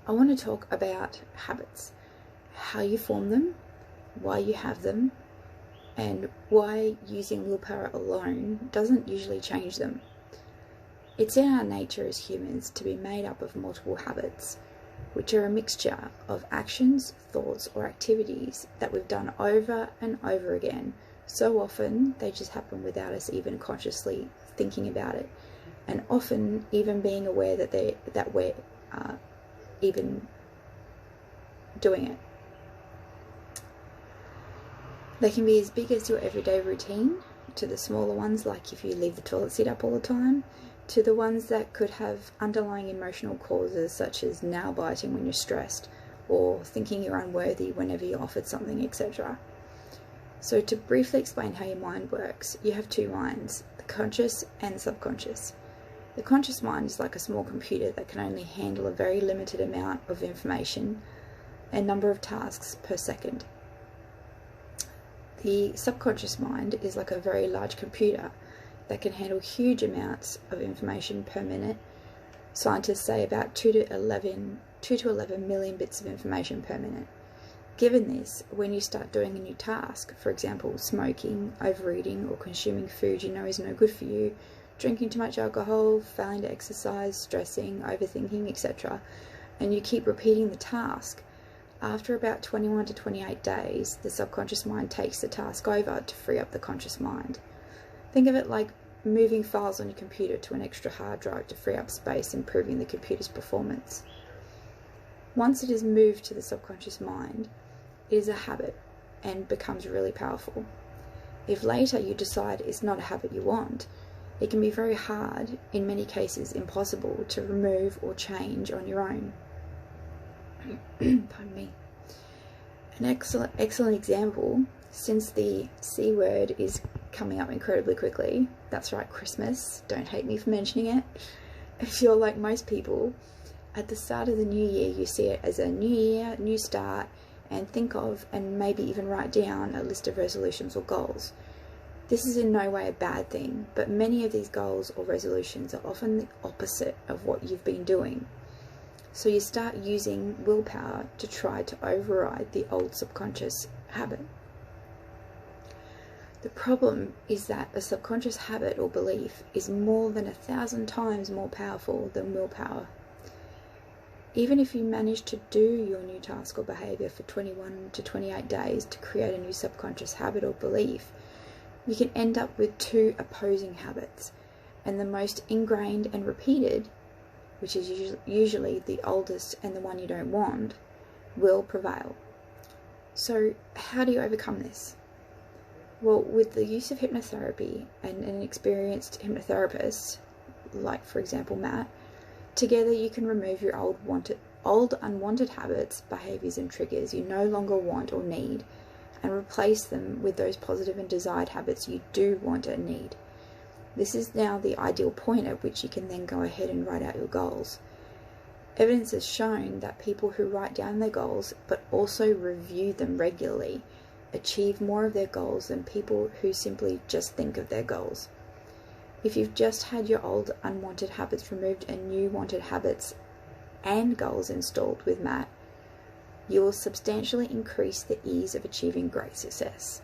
I want to talk about habits, how you form them, why you have them, and why using willpower alone doesn't usually change them. It's in our nature as humans to be made up of multiple habits, which are a mixture of actions, thoughts, or activities that we've done over and over again. So often they just happen without us even consciously thinking about it, and often even being aware that we're even doing it. They can be as big as your everyday routine, to the smaller ones like if you leave the toilet seat up all the time, to the ones that could have underlying emotional causes such as nail biting when you're stressed, or thinking you're unworthy whenever you're offered something, etc. So to briefly explain how your mind works, you have two minds, the conscious and the subconscious. The conscious mind is like a small computer that can only handle a very limited amount of information and number of tasks per second. The subconscious mind is like a very large computer that can handle huge amounts of information per minute. Scientists say about 2 to 11 million bits of information per minute. Given this, when you start doing a new task, for example, smoking, overeating, or consuming food you know is no good for you, drinking too much alcohol, failing to exercise, stressing, overthinking, etc., and you keep repeating the task, after about 21 to 28 days, the subconscious mind takes the task over to free up the conscious mind. Think of it like moving files on your computer to an extra hard drive to free up space, improving the computer's performance. Once it is moved to the subconscious mind, it is a habit and becomes really powerful. If later you decide it's not a habit you want, it can be very hard, in many cases impossible, to remove or change on your own. Pardon me. An excellent example, since the C word is coming up incredibly quickly, that's right, Christmas, don't hate me for mentioning it. If you're like most people, at the start of the new year you see it as a new year, new start, and think of and maybe even write down a list of resolutions or goals. This is in no way a bad thing, but many of these goals or resolutions are often the opposite of what you've been doing. So you start using willpower to try to override the old subconscious habit. The problem is that a subconscious habit or belief is more than 1,000 times more powerful than willpower. Even if you manage to do your new task or behavior for 21 to 28 days to create a new subconscious habit or belief, you can end up with two opposing habits, and the most ingrained and repeated, which is usually the oldest and the one you don't want, will prevail. So how do you overcome this? Well, with the use of hypnotherapy and an experienced hypnotherapist, like for example Matt, together you can remove your old unwanted habits, behaviours and triggers you no longer want or need, and replace them with those positive and desired habits you do want and need. This is now the ideal point at which you can then go ahead and write out your goals. Evidence has shown that people who write down their goals but also review them regularly achieve more of their goals than people who simply just think of their goals. If you've just had your old unwanted habits removed and new wanted habits and goals installed with Matt, you will substantially increase the ease of achieving great success.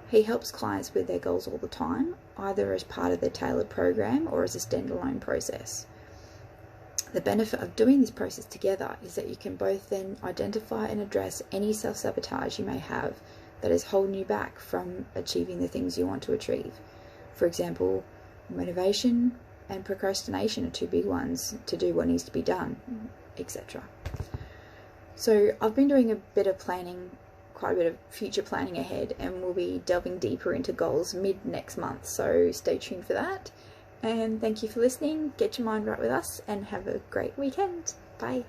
He helps clients with their goals all the time, either as part of their tailored program or as a standalone process. The benefit of doing this process together is that you can both then identify and address any self-sabotage you may have that is holding you back from achieving the things you want to achieve. For example, motivation and procrastination are two big ones to do what needs to be done, etc. So I've been doing a bit of planning, quite a bit of future planning ahead, and we'll be delving deeper into goals mid next month, so stay tuned for that. And thank you for listening. Get your mind right with us and have a great weekend. Bye.